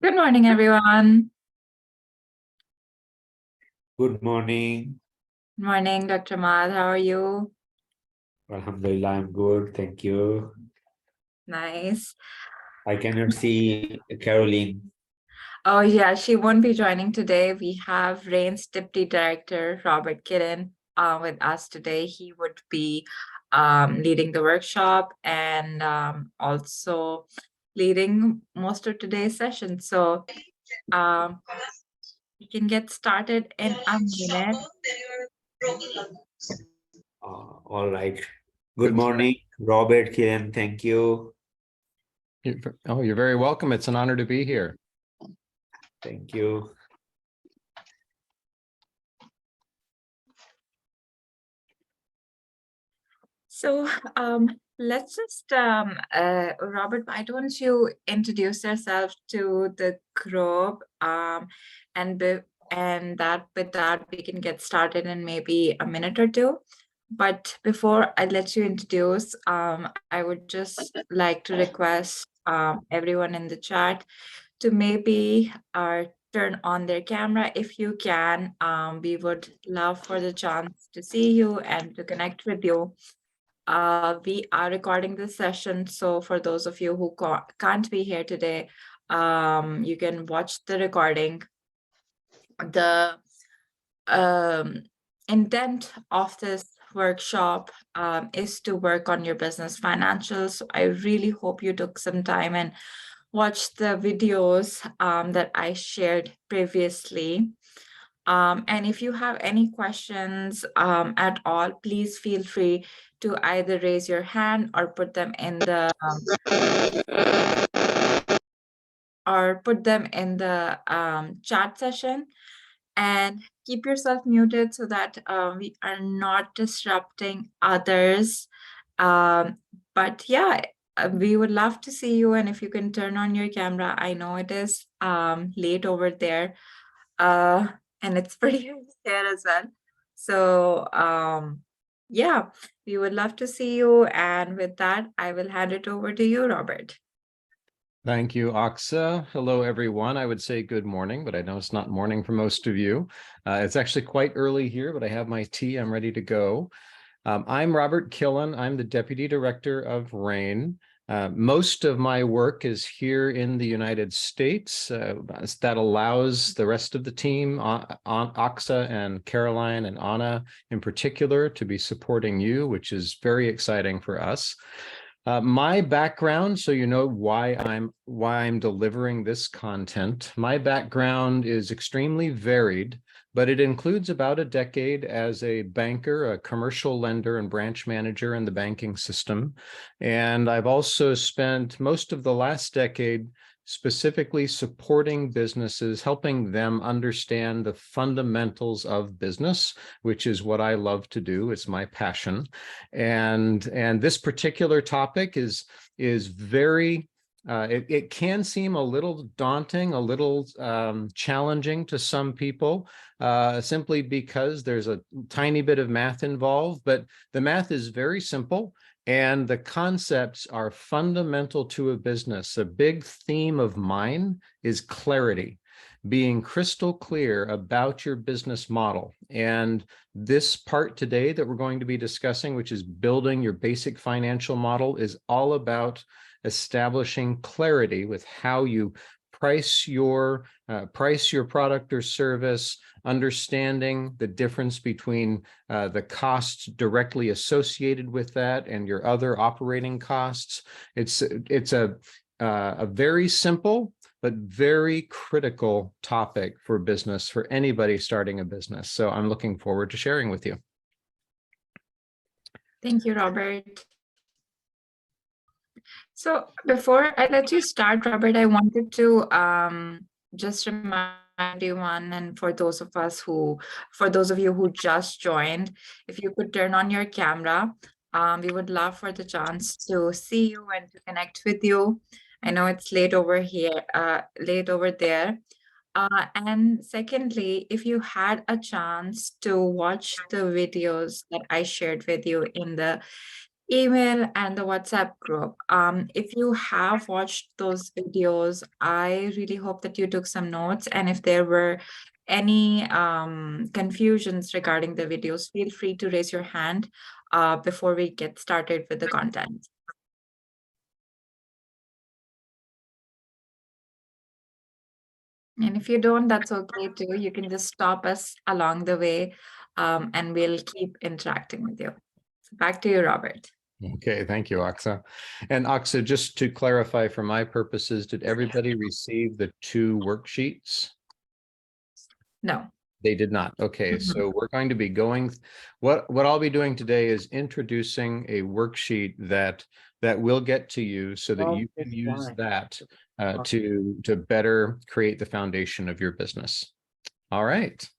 Good morning, everyone. Good morning. Good morning, Dr. Mad. How are you? Alhamdulillah, I'm good. Thank you. Nice. I cannot see Caroline. Oh, yeah, she won't be joining today. We have Rain's Deputy Director, Robert Kidden, with us today. He would be leading the workshop and also leading most of today's session. So um, we can get started in a minute. All right. Good morning, Robert, Kiran. Thank you. You're very welcome. It's an honor to be here. Thank you. So let's just, Robert, why don't you introduce yourself to the group, and with that we can get started in maybe a minute or two. But before I let you introduce, I would just like to request everyone in the chat to maybe turn on their camera if you can. We would love for the chance to see you and to connect with you. We are recording this session, so for those of you who can't be here today, you can watch the recording. The intent of this workshop is to work on your business financials. So I really hope you took some time and watched the videos that I shared previously. And if you have any questions at all, please feel free to either raise your hand or put them in the chat session, and keep yourself muted so that we are not disrupting others. But yeah, we would love to see you, and if you can turn on your camera. I know it is late over there, and it's pretty early here as well. So yeah, we would love to see you. And with that, I will hand it over to you, Robert. Thank you, Aksa. Hello, everyone. I would say good morning, but I know it's not morning for most of you. It's actually quite early here, but I have my tea. I'm ready to go. I'm Robert Killen. I'm the Deputy Director of RAIN. Most of my work is here in the United States. That allows the rest of the team, Aksa and Caroline and Anna in particular, to be supporting you, which is very exciting for us. My background, so you know why I'm delivering this content. My background is extremely varied, but it includes about a decade as a banker, a commercial lender and branch manager in the banking system. And I've also spent most of the last decade specifically supporting businesses, helping them understand the fundamentals of business, which is what I love to do. It's my passion. And this particular topic is very it can seem a little daunting, a little challenging to some people, simply because there's a tiny bit of math involved, but the math is very simple. And the concepts are fundamental to a business. A big theme of mine is clarity, being crystal clear about your business model. And this part today that we're going to be discussing, which is building your basic financial model, is all about establishing clarity with how you price your product or service, understanding the difference between the costs directly associated with that and your other operating costs. It's a very simple but very critical topic for business, for anybody starting a business. So I'm looking forward to sharing with you. Thank you, Robert. So before I let you start, Robert, I wanted to just remind everyone, and for those of you who just joined, if you could turn on your camera, we would love for the chance to see you and to connect with you. I know it's late over here, late over there. And secondly, if you had a chance to watch the videos that I shared with you in the email and the WhatsApp group. If you have watched those videos, I really hope that you took some notes. And if there were any confusions regarding the videos, feel free to raise your hand before we get started with the content. And if you don't, that's okay too. You can just stop us along the way and we'll keep interacting with you. So back to you, Robert. Okay, thank you, Aksa. And Aksa, just to clarify for my purposes, did everybody receive the 2 worksheets? No. They did not. Okay, so we're going to be going, what I'll be doing today is introducing a worksheet that will get to you so that you can use that to better create the foundation of your business. All right.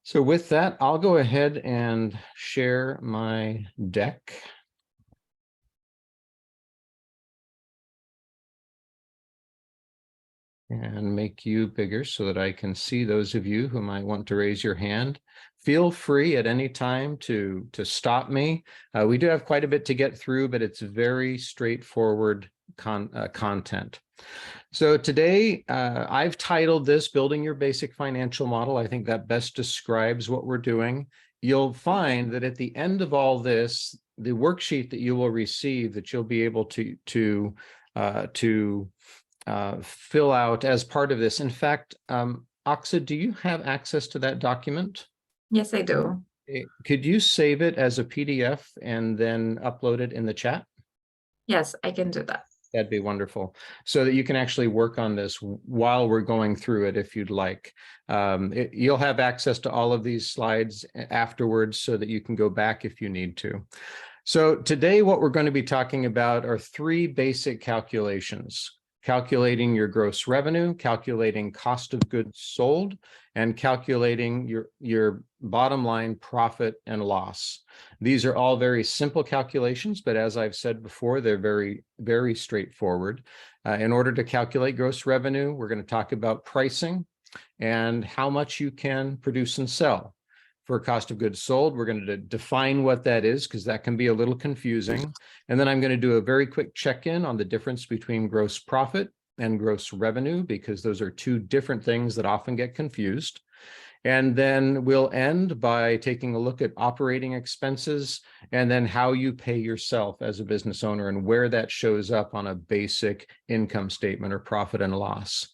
So with that, I'll go ahead and share my deck. And make you bigger so that I can see those of you who might want to raise your hand. Feel free at any time to stop me. We do have quite a bit to get through, but it's very straightforward content. So today I've titled this Building Your Basic Financial Model. I think that best describes what we're doing. You'll find that at the end of all this, the worksheet that you will receive that you'll be able to fill out as part of this. In fact, Aksa, do you have access to that document? Yes, I do. Could you save it as a PDF and then upload it in the chat? Yes, I can do that. That'd be wonderful. So that you can actually work on this while we're going through it, if you'd like. You'll have access to all of these slides afterwards so that you can go back if you need to. So today, what we're going to be talking about are 3 basic calculations: calculating your gross revenue, calculating cost of goods sold, and calculating your bottom line profit and loss. These are all very simple calculations, but as I've said before, they're very, very straightforward. In order to calculate gross revenue, we're going to talk about pricing and how much you can produce and sell. For cost of goods sold, we're going to define what that is because that can be a little confusing. And then I'm going to do a very quick check-in on the difference between gross profit and gross revenue, because those are 2 different things that often get confused. And then we'll end by taking a look at operating expenses and then how you pay yourself as a business owner and where that shows up on a basic income statement or profit and loss.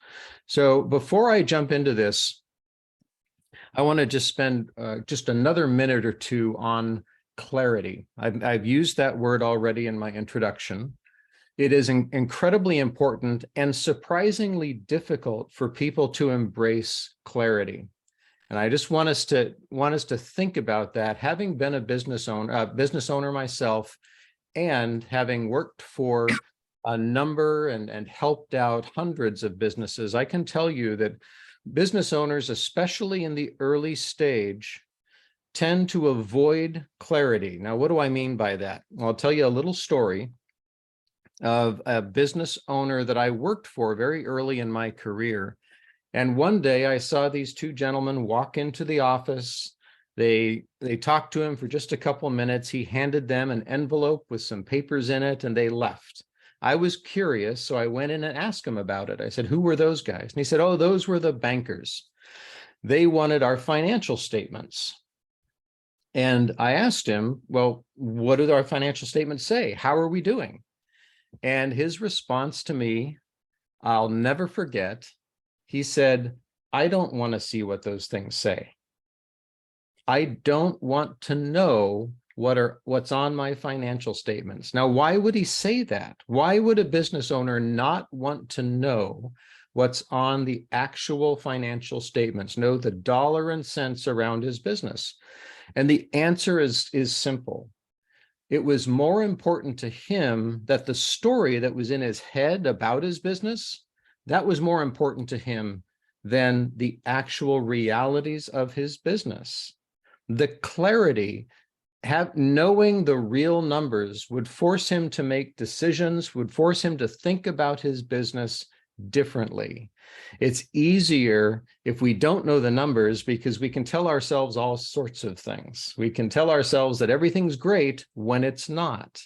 So before I jump into this, I want to just spend just another minute or 2 on clarity. I've used that word already in my introduction. It is incredibly important and surprisingly difficult for people to embrace clarity. And I just want us to think about that. Having been a business owner myself, and having worked for a number and helped out hundreds of businesses, I can tell you that business owners, especially in the early stage, tend to avoid clarity. Now, what do I mean by that? Well, I'll tell you a little story of a business owner that I worked for very early in my career. And one day I saw these 2 gentlemen walk into the office. They talked to him for just a couple of minutes. He handed them an envelope with some papers in it, and they left. I was curious, so I went in and asked him about it. I said, "Who were those guys?" And he said, "Oh, those were the bankers. They wanted our financial statements." And I asked him, "Well, what do our financial statements say? How are we doing?" And his response to me, I'll never forget. He said, "I don't want to see what those things say. I don't want to know what's on my financial statements." Now, why would he say that? Why would a business owner not want to know what's on the actual financial statements, know the dollar and cents around his business? And the answer is simple. It was more important to him that the story that was in his head about his business, that was more important to him than the actual realities of his business. The clarity, knowing the real numbers, would force him to make decisions, would force him to think about his business differently. It's easier if we don't know the numbers because we can tell ourselves all sorts of things. We can tell ourselves that everything's great when it's not.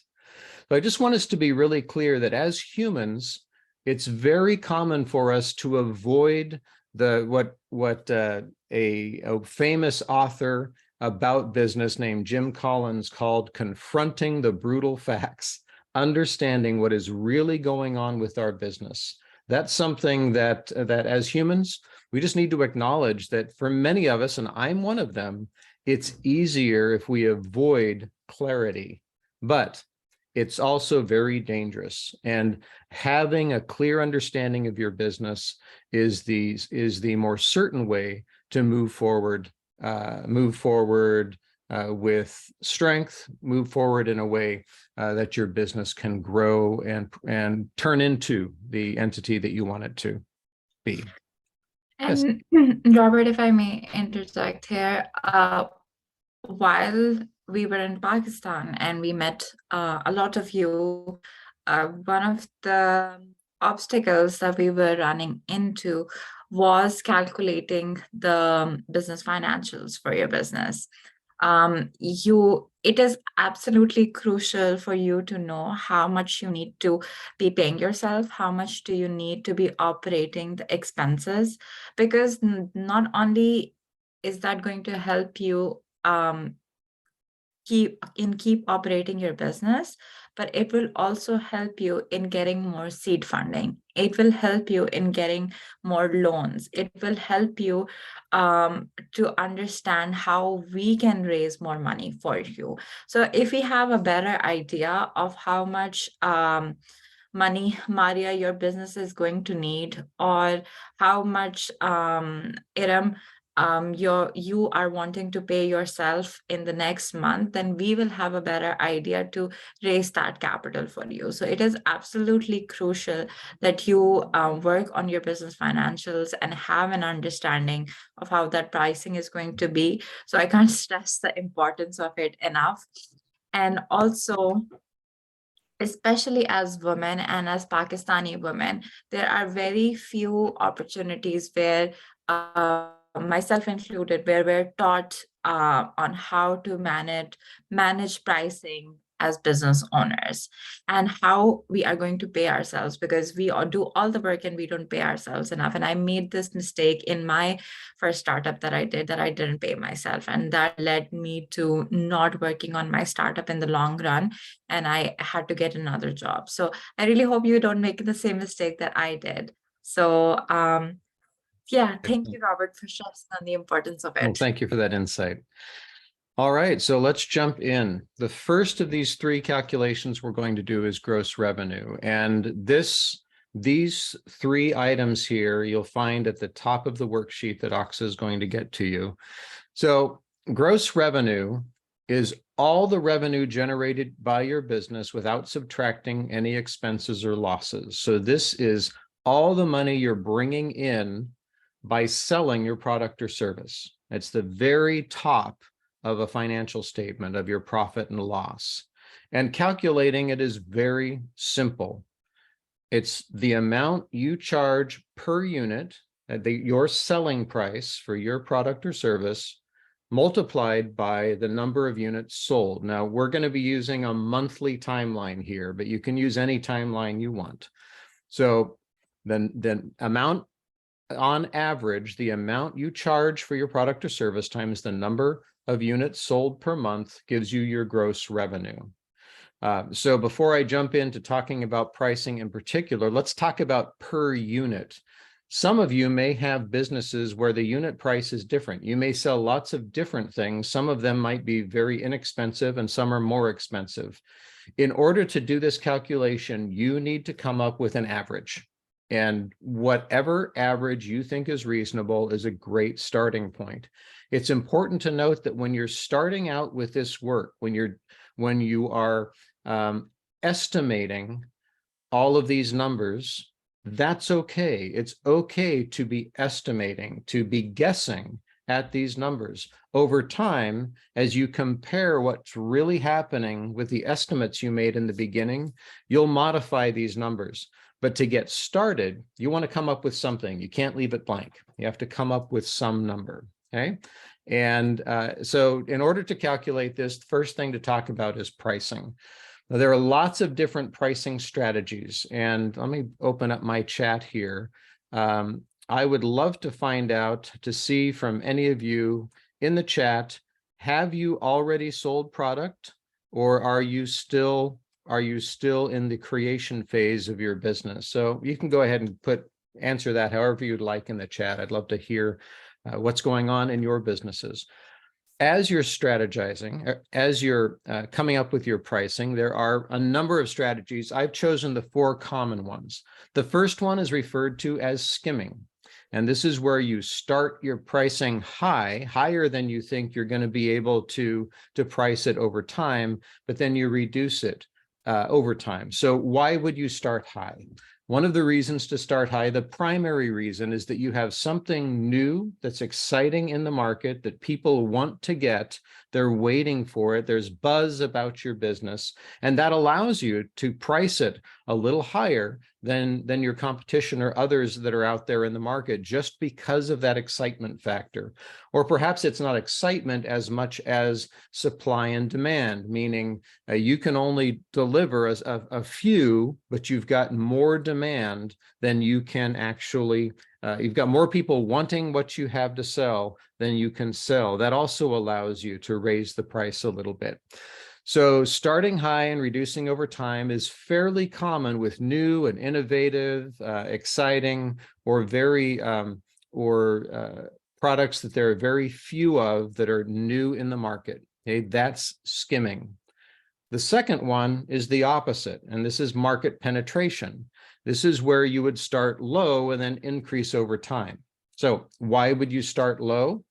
So I just want us to be really clear that as humans, it's very common for us to avoid what a famous author about business named Jim Collins called confronting the brutal facts, understanding what is really going on with our business. That's something that as humans, we just need to acknowledge that for many of us, and I'm one of them, it's easier if we avoid clarity. But it's also very dangerous. And having a clear understanding of your business is the more certain way to move forward with strength, move forward in a way that your business can grow and turn into the entity that you want it to be. Yes. And Robert, if I may interject here, while we were in Pakistan and we met a lot of you, one of the obstacles that we were running into was calculating the business financials for your business. It is absolutely crucial for you to know how much you need to be paying yourself, how much do you need to be operating the expenses, because not only is that going to help you keep operating your business, but it will also help you in getting more seed funding. It will help you in getting more loans. It will help you to understand how we can raise more money for you. So if we have a better idea of how much money, Maria, your business is going to need, or how much Iram, you are wanting to pay yourself in the next month, then we will have a better idea to raise that capital for you. So it is absolutely crucial that you work on your business financials and have an understanding of how that pricing is going to be. So I can't stress the importance of it enough. And also, especially as women and as Pakistani women, there are very few opportunities where myself included, where we're taught on how to manage pricing as business owners and how we are going to pay ourselves, because we all do all the work and we don't pay ourselves enough. And I made this mistake in my first startup that I didn't pay myself, and that led me to not working on my startup in the long run, and I had to get another job. So I really hope you don't make the same mistake that I did. So yeah, thank you, Robert, for stressing on the importance of Well, it. thank you for that insight. All right, so let's jump in. The first of these three calculations we're going to do is gross revenue. And these three items here, you'll find at the top of the worksheet that Aksa is going to get to you. So gross revenue is all the revenue generated by your business without subtracting any expenses or losses. So this is all the money you're bringing in by selling your product or service. It's the very top of a financial statement of your profit and loss. And calculating it is very simple. It's the amount you charge per unit, your selling price for your product or service, multiplied by the number of units sold. Now, we're going to be using a monthly timeline here, but you can use any timeline you want. So then amount, on average, the amount you charge for your product or service times the number of units sold per month gives you your gross revenue. So before I jump into talking about pricing in particular, let's talk about per unit. Some of you may have businesses where the unit price is different. You may sell lots of different things. Some of them might be very inexpensive and some are more expensive. In order to do this calculation, you need to come up with an average. And whatever average you think is reasonable is a great starting point. It's important to note that when you're starting out with this work, when you are estimating all of these numbers, that's okay. It's okay to be estimating, to be guessing at these numbers. Over time, as you compare what's really happening with the estimates you made in the beginning, you'll modify these numbers. But to get started, you want to come up with something. You can't leave it blank. You have to come up with some number, okay? And so in order to calculate this, the first thing to talk about is pricing. Now, there are lots of different pricing strategies, and let me open up my chat here. I would love to find out, to see from any of you in the chat, have you already sold product, or are you still in the creation phase of your business? So you can go ahead and answer that however you'd like in the chat. I'd love to hear what's going on in your businesses. As you're strategizing, as you're coming up with your pricing, there are a number of strategies. I've chosen the 4 common ones. The first one is referred to as skimming. And this is where you start your pricing higher than you think you're going to be able to price it over time, but then you reduce it over time. So why would you start high? One of the reasons to start high, the primary reason, is that you have something new that's exciting in the market that people want to get. They're waiting for it. There's buzz about your business, and that allows you to price it a little higher than your competition or others that are out there in the market, just because of that excitement factor. Or perhaps it's not excitement as much as supply and demand, meaning you can only deliver a few, but you've got more demand than you can actually, you've got more people wanting what you have to sell than you can sell. That also allows you to raise the price a little bit. So starting high and reducing over time is fairly common with new and innovative, exciting, or very products that there are very few of that are new in the market. Okay, that's skimming. The second one is the opposite, and this is market penetration. This is where you would start low and then increase over time. So why would you start low?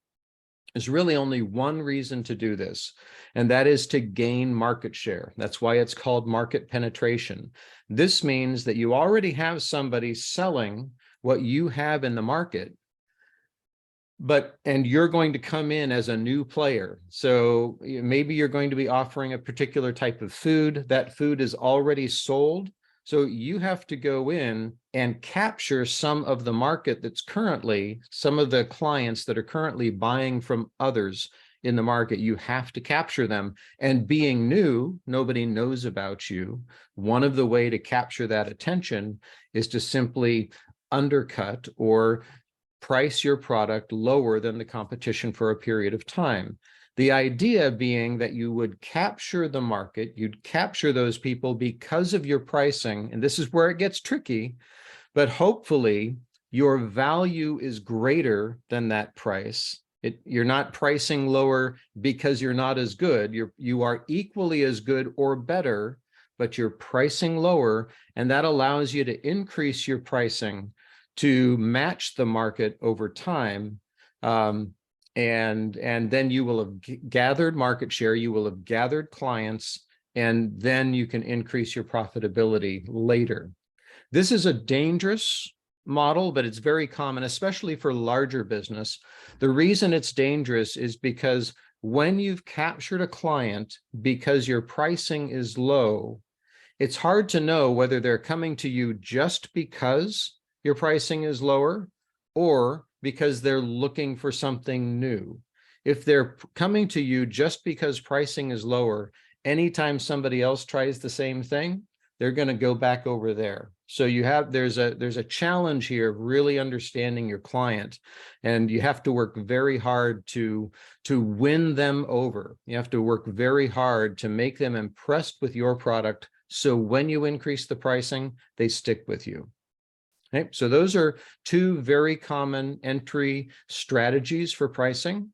There's really only one reason to do this, and that is to gain market share. That's why it's called market penetration. This means that you already have somebody selling what you have in the market, and you're going to come in as a new player. So maybe you're going to be offering a particular type of food. That food is already sold. So you have to go in and capture some of the market that's currently, some of the clients that are currently buying from others in the market. You have to capture them. And being new, nobody knows about you. One of the way to capture that attention is to simply undercut or price your product lower than the competition for a period of time. The idea being that you would capture the market, you'd capture those people because of your pricing, and this is where it gets tricky, but hopefully your value is greater than that price. You're not pricing lower because you're not as good. You are equally as good or better, but you're pricing lower, and that allows you to increase your pricing to match the market over time. And then you will have gathered market share, you will have gathered clients, and then you can increase your profitability later. This is a dangerous model, but it's very common, especially for larger business. The reason it's dangerous is because when you've captured a client because your pricing is low, it's hard to know whether they're coming to you just because your pricing is lower or because they're looking for something new. If they're coming to you just because pricing is lower, anytime somebody else tries the same thing, they're going to go back over there. So there's a challenge here of really understanding your client, and you have to work very hard to win them over. You have to work very hard to make them impressed with your product, so when you increase the pricing, they stick with you. Okay, so those are 2 very common entry strategies for pricing.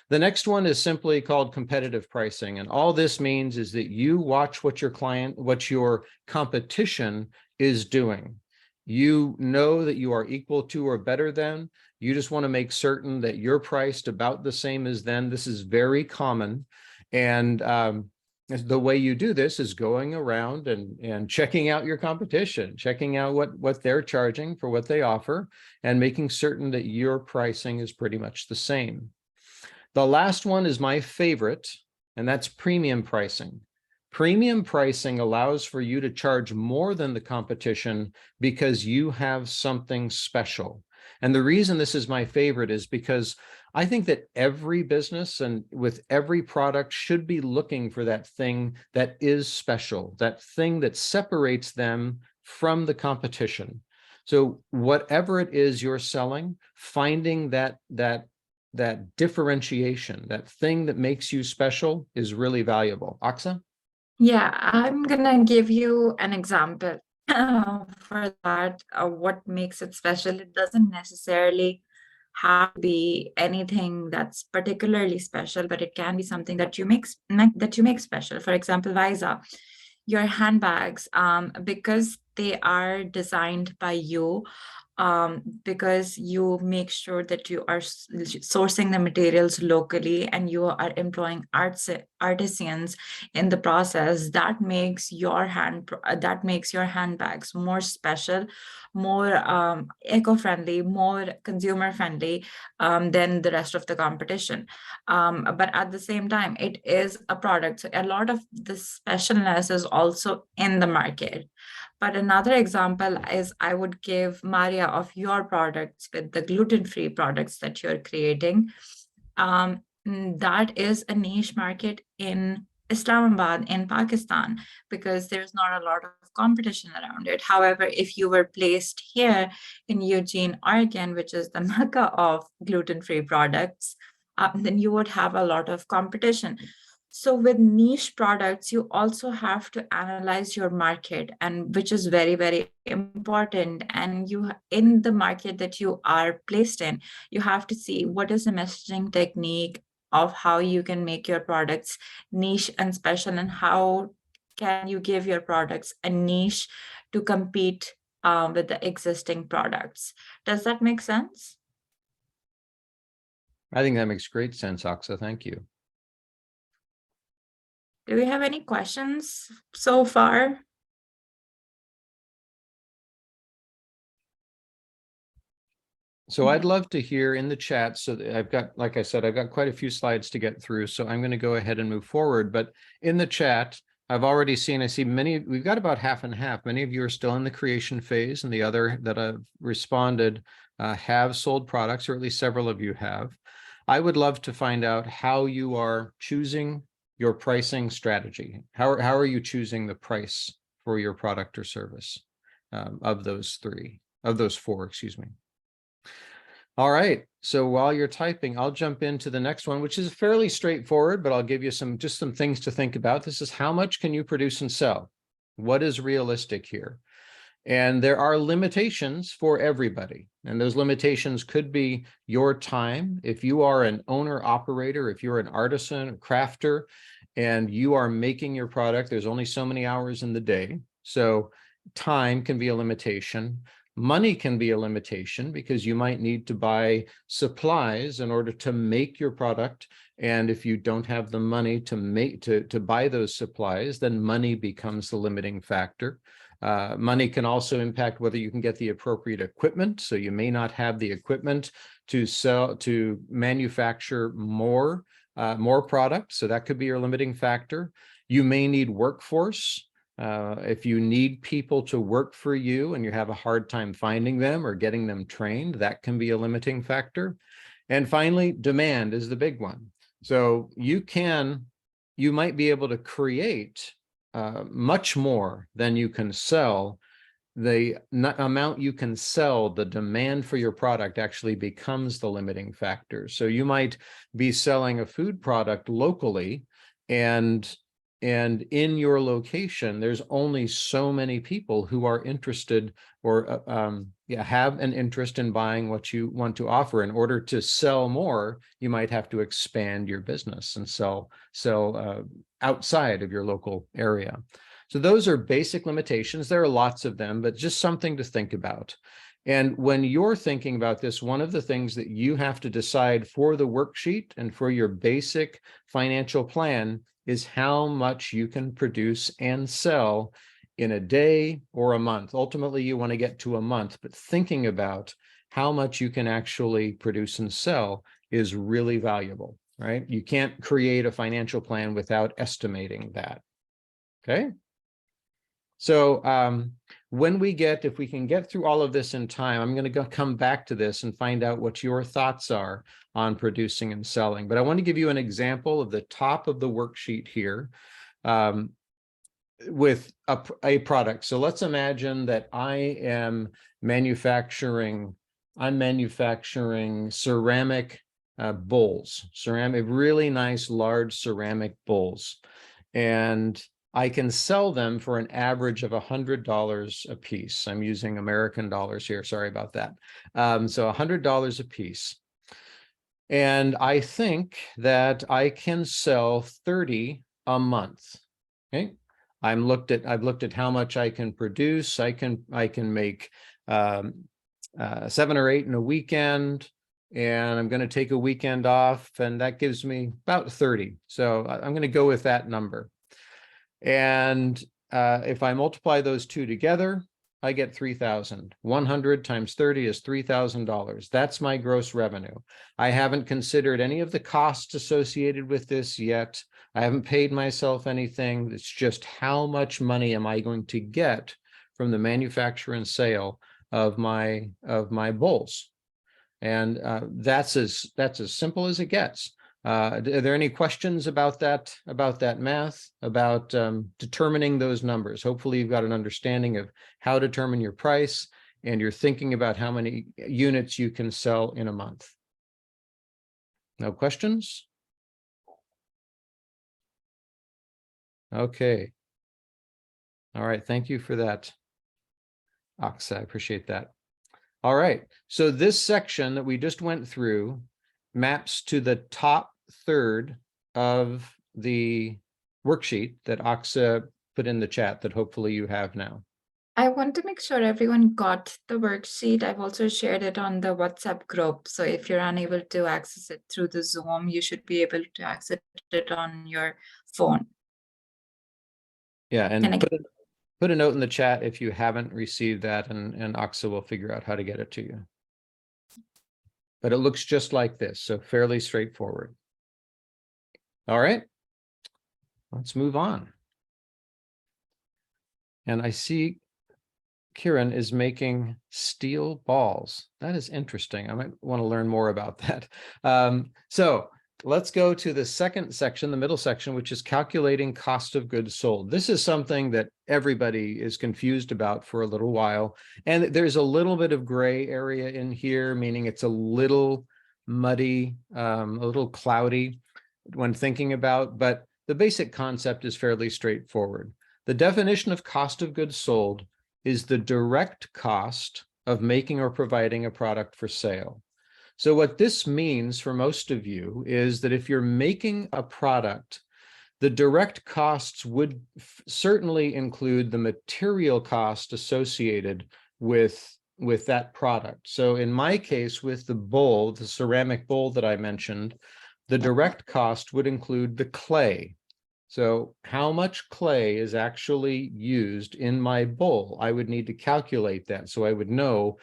The next one is simply called competitive pricing. And all this means is that you watch what your competition is doing. You know that you are equal to or better than. You just want to make certain that you're priced about the same as them. This is very common. And the way you do this is going around and checking out your competition, checking out what they're charging for what they offer, and making certain that your pricing is pretty much the same. The last one is my favorite, and that's premium pricing. Premium pricing allows for you to charge more than the competition because you have something special. And the reason this is my favorite is because I think that every business and with every product should be looking for that thing that is special, that thing that separates them from the competition. So whatever it is you're selling, finding that differentiation, that thing that makes you special is really valuable. Aksa? Yeah, I'm gonna give you an example for that. What makes it special? It doesn't necessarily have to be anything that's particularly special, but it can be something that you make special. For example, Visa, your handbags, because they are designed by you, because you make sure that you are sourcing the materials locally and you are employing artisans in the process, that makes your handbags more special, more eco-friendly, more consumer-friendly than the rest of the competition. But at the same time, it is a product. So a lot of the specialness is also in the market. But another example is I would give Maria of your products with the gluten-free products that you're creating. That is a niche market in Islamabad, in Pakistan, because there's not a lot of competition around it. However, if you were placed here in Eugene, Oregon, which is the mecca of gluten-free products, then you would have a lot of competition. So with niche products, you also have to analyze your market, and which is very, very important. And you, in the market that you are placed in, you have to see what is the messaging technique of how you can make your products niche and special, and how can you give your products a niche to compete with the existing products. Does that make sense? I think that makes great sense, Aksa. Thank you. Do we have any questions so far? So I'd love to hear in the chat. So I've got, like I said, I've got quite a few slides to get through. So I'm going to go ahead and move forward. But in the chat, I've already seen, I see many, we've got about half and half. Many of you are still in the creation phase, and the other that I've responded have sold products, or at least several of you have. I would love to find out how you are choosing your pricing strategy. How are you choosing the price for your product or service of those four, excuse me. All right, so while you're typing, I'll jump into the next one, which is fairly straightforward, but I'll give you some things to think about. This is how much can you produce and sell? What is realistic here? And there are limitations for everybody. And those limitations could be your time. If you are an owner operator, if you're an artisan, a crafter, and you are making your product, there's only so many hours in the day. So time can be a limitation. Money can be a limitation because you might need to buy supplies in order to make your product. And if you don't have the money to buy those supplies, then money becomes the limiting factor. Money can also impact whether you can get the appropriate equipment. So you may not have the equipment to manufacture more product. So that could be your limiting factor. You may need workforce. If you need people to work for you and you have a hard time finding them or getting them trained, that can be a limiting factor. And finally, demand is the big one. So you might be able to create much more than you can sell. The amount you can sell, the demand for your product actually becomes the limiting factor. So you might be selling a food product locally, and in your location, there's only so many people who are interested or have an interest in buying what you want to offer. In order to sell more, you might have to expand your business and sell outside of your local area. So those are basic limitations. There are lots of them, but just something to think about. And when you're thinking about this, one of the things that you have to decide for the worksheet and for your basic financial plan is how much you can produce and sell in a day or a month. Ultimately, you want to get to a month, but thinking about how much you can actually produce and sell is really valuable. right? You can't create a financial plan without estimating that. Okay. So if we can get through all of this in time, I'm going to come back to this and find out what your thoughts are on producing and selling. But I want to give you an example of the top of the worksheet here with a product. So let's imagine that I'm manufacturing ceramic bowls, really nice, large ceramic bowls. And I can sell them for an average of $100 a piece. I'm using American dollars here. Sorry about that. So $100 a piece. And I think that I can sell 30 a month. Okay. I've looked at how much I can produce. I can make 7 or 8 in a weekend, and I'm going to take a weekend off, and that gives me about 30. So I'm going to go with that number. And if I multiply those two together, I get 3,000. 100 times 30 is $3,000. That's my gross revenue. I haven't considered any of the costs associated with this yet. I haven't paid myself anything. It's just how much money am I going to get from the manufacture and sale of my bowls. And that's as simple as it gets. Are there any questions about that math, about determining those numbers? Hopefully you've got an understanding of how to determine your price, and you're thinking about how many units you can sell in a month. No questions? Okay. All right, thank you for that, Aksa. I appreciate that. All right, so this section that we just went through maps to the top third of the worksheet that Aksa put in the chat that hopefully you have now. I want to make sure everyone got the worksheet. I've also shared it on the WhatsApp group. So if you're unable to access it through the Zoom, you should be able to access it on your phone. Yeah, and again, put a note in the chat if you haven't received that, and Aksa will figure out how to get it to you. But it looks just like this, so fairly straightforward. All right, let's move on. And I see Kiran is making steel balls. That is interesting. I might want to learn more about that. So let's go to the second section, the middle section, which is calculating cost of goods sold. This is something that everybody is confused about for a little while. And there's a little bit of gray area in here, meaning it's a little muddy, a little cloudy when thinking about, but the basic concept is fairly straightforward. The definition of cost of goods sold is the direct cost of making or providing a product for sale. So what this means for most of you is that if you're making a product, the direct costs would certainly include the material cost associated with that product. So in my case, with the bowl, the ceramic bowl that I mentioned, the direct cost would include the clay. So how much clay is actually used in my bowl? I would need to calculate that, so I would know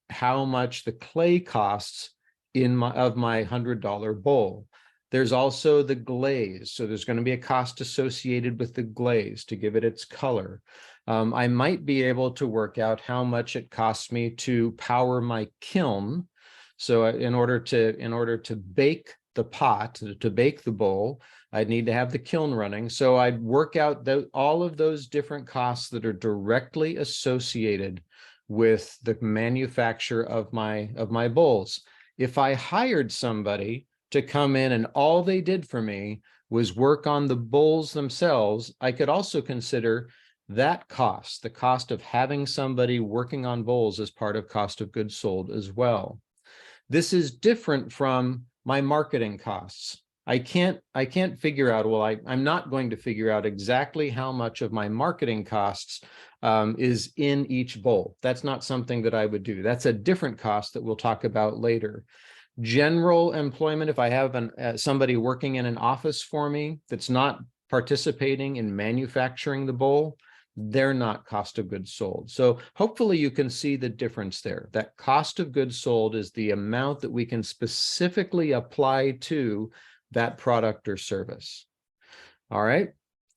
how much the clay costs of my $100 bowl. There's also the glaze. So there's going to be a cost associated with the glaze to give it its color. I might be able to work out how much it costs me to power my kiln. So in order to bake the pot, to bake the bowl, I'd need to have the kiln running. So I'd work out all of those different costs that are directly associated with the manufacture of my bowls. If I hired somebody to come in and all they did for me was work on the bowls themselves, I could also consider that cost, the cost of having somebody working on bowls, as part of cost of goods sold as well. This is different from my marketing costs. I can't figure out, well, I'm not going to figure out exactly how much of my marketing costs is in each bowl. That's not something that I would do. That's a different cost that we'll talk about later. General employment, if I have somebody working in an office for me that's not participating in manufacturing the bowl, they're not cost of goods sold. So hopefully you can see the difference there. That cost of goods sold is the amount that we can specifically apply to that product or service. All right.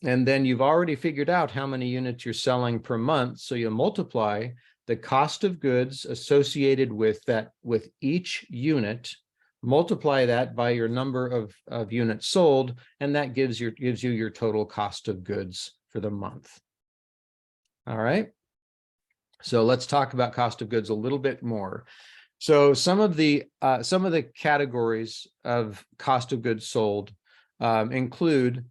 And then you've already figured out how many units you're selling per month. So you multiply the cost of goods associated with that, with each unit, multiply that by your number of units sold, and that gives you your total cost of goods for the month. All right. So let's talk about cost of goods a little bit more. So some of the categories of cost of goods sold include,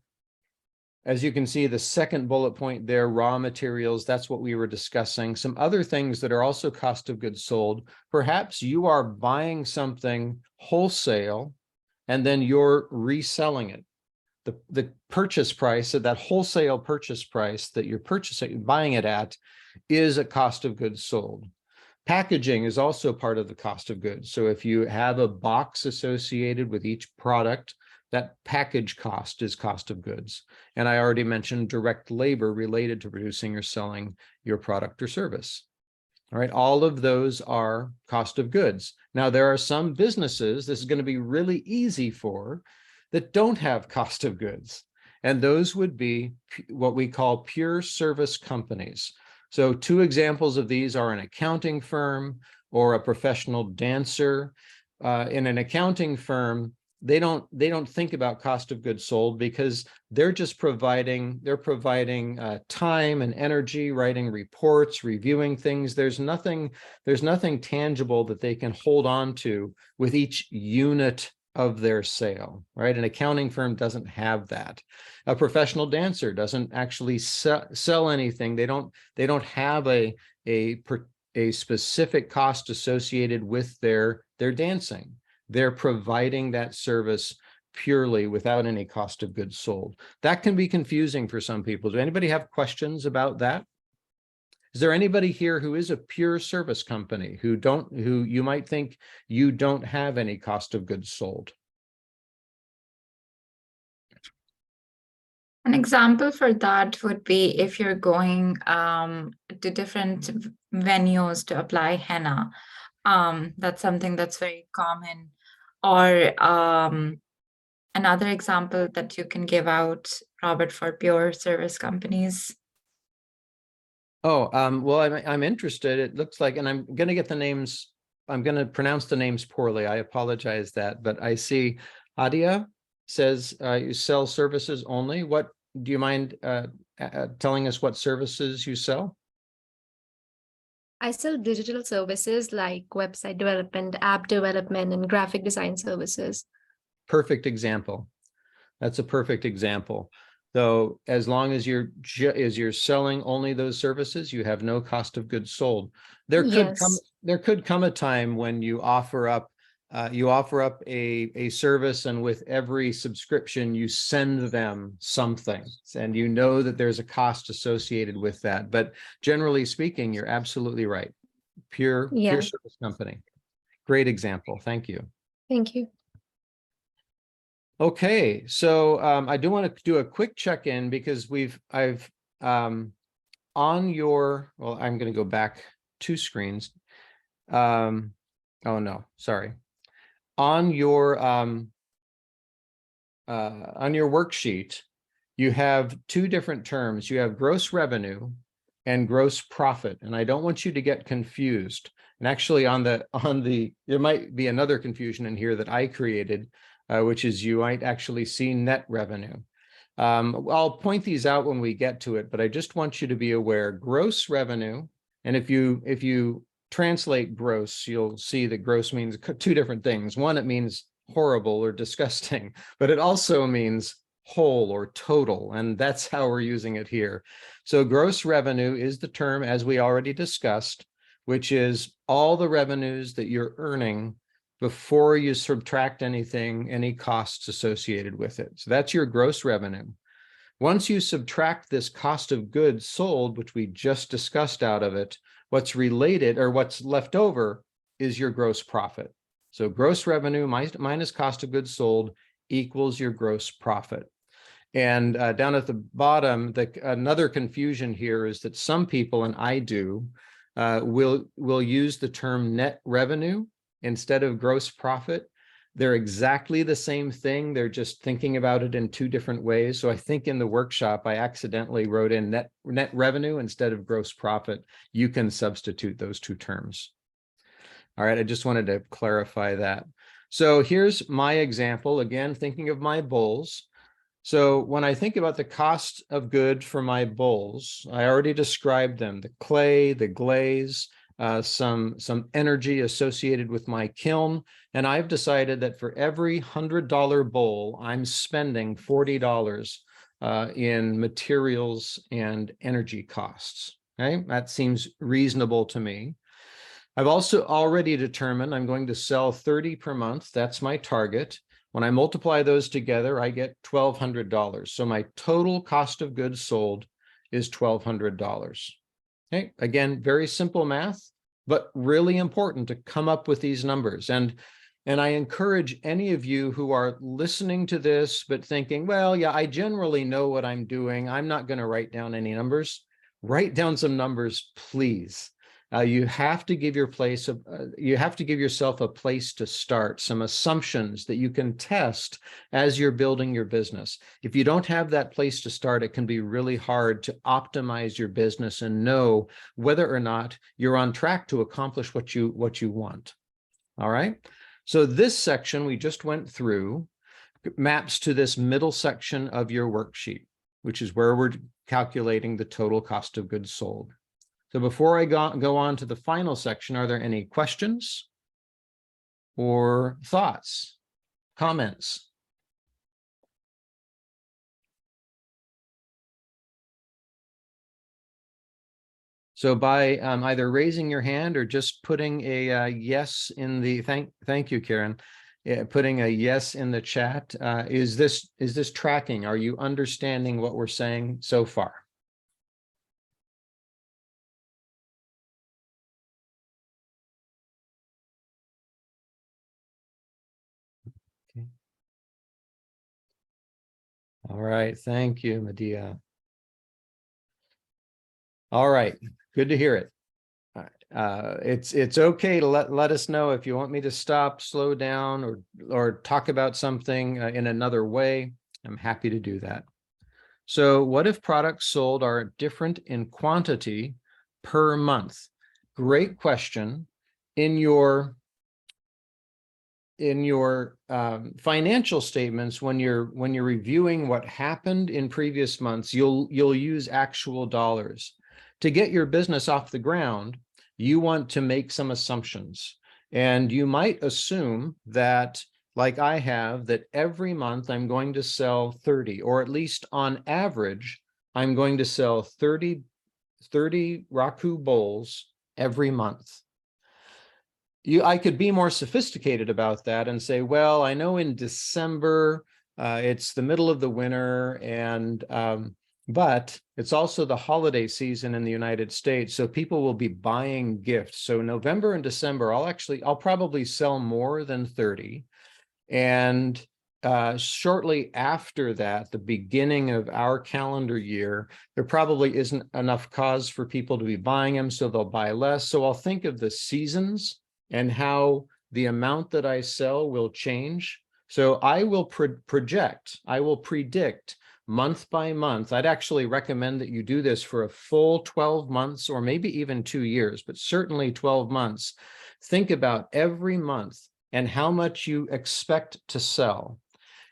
as you can see, the second bullet point there, raw materials. That's what we were discussing. Some other things that are also cost of goods sold. Perhaps you are buying something wholesale and then you're reselling it. The purchase price, that wholesale purchase price that you're buying it at, is a cost of goods sold. Packaging is also part of the cost of goods. So if you have a box associated with each product, that package cost is cost of goods. And I already mentioned direct labor related to producing or selling your product or service. All right, all of those are cost of goods. Now, there are some businesses this is going to be really easy for that don't have cost of goods. And those would be what we call pure service companies. So two examples of these are an accounting firm or a professional dancer. In an accounting firm, they don't think about cost of goods sold because they're just providing time and energy, writing reports, reviewing things. There's nothing tangible that they can hold on to with each unit of their sale, right? An accounting firm doesn't have that. A professional dancer doesn't actually sell anything. They don't have a specific cost associated with their dancing. They're providing that service purely without any cost of goods sold. That can be confusing for some people. Does anybody have questions about that? Is there anybody here who is a pure service company who you might think you don't have any cost of goods sold? An example for that would be if you're going to different venues to apply henna. That's something that's very common. Or another example that you can give out, Robert, for pure service companies. Oh, well, I'm interested. It looks like, and I'm going to get the names. I'm going to pronounce the names poorly. I apologize that, but I see Adia says you sell services only. What do you mind telling us what services you sell? I sell digital services like website development, app development, and graphic design services. Perfect example. That's a perfect example. Though, as long as you're selling only those services, you have no cost of goods sold. There could come a time when you offer up a service, and with every subscription you send them something, and you know that there's a cost associated with that. But generally speaking, you're absolutely right. Pure service company. Great example. Thank you. Thank you. Okay, so I do want to do a quick check-in because I'm going to go back 2 screens. Oh no, sorry. On your worksheet, you have 2 different terms. You have gross revenue and gross profit, and I don't want you to get confused. And actually, there might be another confusion in here that I created, which is you might actually see net revenue. I'll point these out when we get to it, but I just want you to be aware, gross revenue, and if you translate gross, you'll see that gross means 2 different things. One, it means horrible or disgusting, but it also means whole or total, and that's how we're using it here. So gross revenue is the term, as we already discussed, which is all the revenues that you're earning before you subtract any costs associated with it. So that's your gross revenue. Once you subtract this cost of goods sold, which we just discussed out of it, what's related or what's left over is your gross profit. So gross revenue minus cost of goods sold equals your gross profit. And down at the bottom, another confusion here is that some people, and I do, will use the term net revenue instead of gross profit. They're exactly the same thing. They're just thinking about it in two different ways. So I think in the workshop, I accidentally wrote in net revenue instead of gross profit. You can substitute those two terms. All right, I just wanted to clarify that. So here's my example, again, thinking of my bowls. So when I think about the cost of goods for my bowls, I already described them, the clay, the glaze, some energy associated with my kiln. And I've decided that for every $100 bowl, I'm spending $40 in materials and energy costs. Okay, that seems reasonable to me. I've also already determined I'm going to sell 30 per month. That's my target. When I multiply those together, I get $1,200. So my total cost of goods sold is $1,200. Okay, again, very simple math, but really important to come up with these numbers. And I encourage any of you who are listening to this, but thinking, well, yeah, I generally know what I'm doing. I'm not going to write down any numbers. Write down some numbers, please. You have to give yourself a place to start, some assumptions that you can test as you're building your business. If you don't have that place to start, it can be really hard to optimize your business and know whether or not you're on track to accomplish what you want. All right. So this section we just went through maps to this middle section of your worksheet, which is where we're calculating the total cost of goods sold. So before I go on to the final section, are there any questions or thoughts, comments? So by either raising your hand or just putting a yes in the, thank you, Karen, putting a yes in the chat, is this tracking? Are you understanding what we're saying so far? Okay. All right, thank you, Medea. All right, good to hear it. It's okay to let us know if you want me to stop, slow down, or talk about something in another way. I'm happy to do that. So what if products sold are different in quantity per month? Great question. In your financial statements, when you're reviewing what happened in previous months, you'll use actual dollars. To get your business off the ground, you want to make some assumptions. And you might assume that, like I have, that every month I'm going to sell 30, or at least on average, I'm going to sell 30 Raku bowls every month. I could be more sophisticated about that and say, well, I know in December, it's the middle of the winter, and but it's also the holiday season in the United States, so people will be buying gifts. So November and December, I'll probably sell more than 30. And shortly after that, the beginning of our calendar year, there probably isn't enough cause for people to be buying them, so they'll buy less. So I'll think of the seasons and how the amount that I sell will change. So I will predict month by month. I'd actually recommend that you do this for a full 12 months or maybe even 2 years, but certainly 12 months. Think about every month and how much you expect to sell.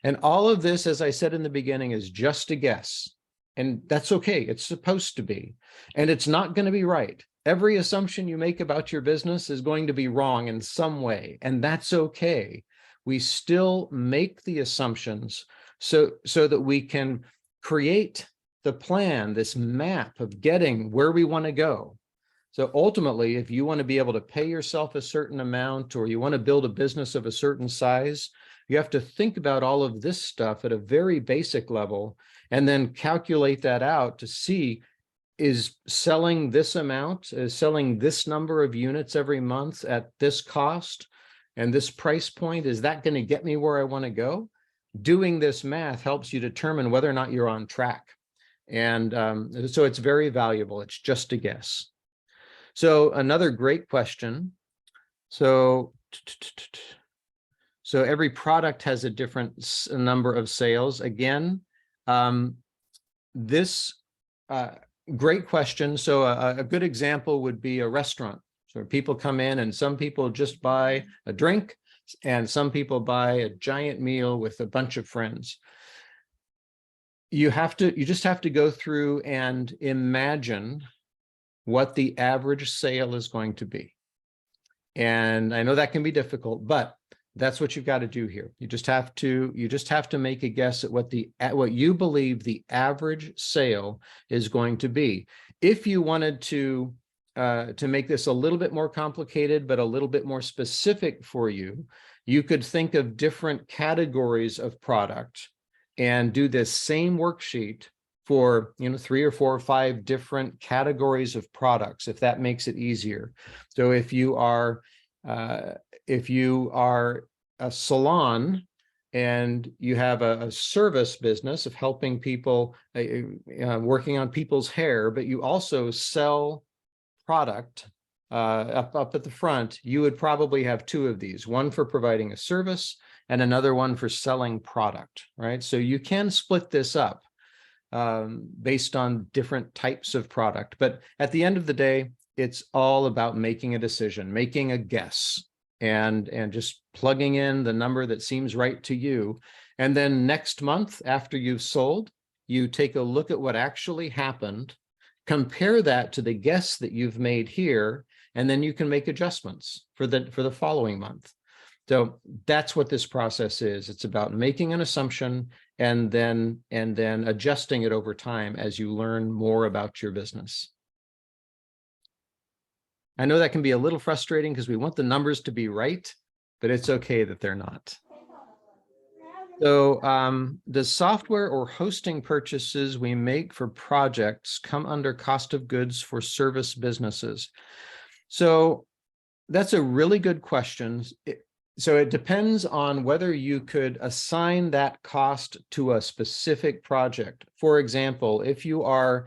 And all of this, as I said in the beginning, is just a guess. And that's okay. It's supposed to be. And it's not going to be right. Every assumption you make about your business is going to be wrong in some way. And that's okay. We still make the assumptions so that we can create the plan, this map of getting where we want to go. So ultimately, if you want to be able to pay yourself a certain amount, or you want to build a business of a certain size, you have to think about all of this stuff at a very basic level, and then calculate that out to see, is selling this amount, is selling this number of units every month at this cost and this price point, is that going to get me where I want to go? Doing this math helps you determine whether or not you're on track. And so it's very valuable. It's just a guess. So another great question. So So every product has a different number of sales. Again, this great question. So a good example would be a restaurant. So people come in and some people just buy a drink and some people buy a giant meal with a bunch of friends. You just have to go through and imagine what the average sale is going to be. And I know that can be difficult, but that's what you've got to do here. You just have to make a guess at what you believe the average sale is going to be. If you wanted to make this a little bit more complicated, but a little bit more specific for you, you could think of different categories of product and do this same worksheet for 3 or 4 or 5 different categories of products, if that makes it easier. So if you are a salon and you have a service business of helping people, working on people's hair, but you also sell product up at the front, you would probably have 2 of these, one for providing a service and another one for selling product, right? So you can split this up based on different types of product. But at the end of the day, it's all about making a decision, making a guess, and just plugging in the number that seems right to you. And then next month, after you've sold, you take a look at what actually happened, compare that to the guess that you've made here, and then you can make adjustments for the following month. So that's what this process is. It's about making an assumption and then adjusting it over time as you learn more about your business. I know that can be a little frustrating because we want the numbers to be right, but it's okay that they're not. So the software or hosting purchases we make for projects come under cost of goods for service businesses. So that's a really good question. So it depends on whether you could assign that cost to a specific project. For example, if you are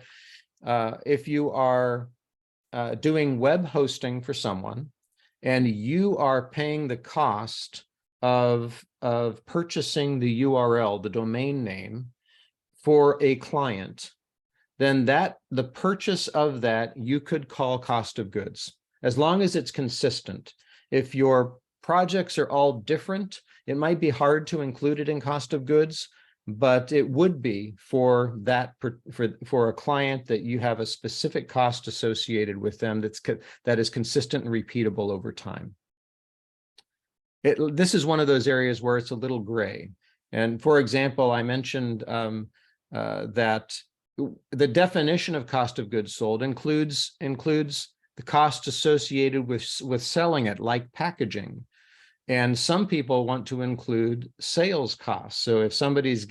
doing web hosting for someone and you are paying the cost of purchasing the URL, the domain name for a client, then the purchase of that you could call cost of goods, as long as it's consistent. If your projects are all different, it might be hard to include it in cost of goods, but it would be for a client that you have a specific cost associated with them that is consistent and repeatable over time. This is one of those areas where it's a little gray. And for example, I mentioned that the definition of cost of goods sold includes the cost associated with selling it, like packaging. And some people want to include sales costs. So if somebody is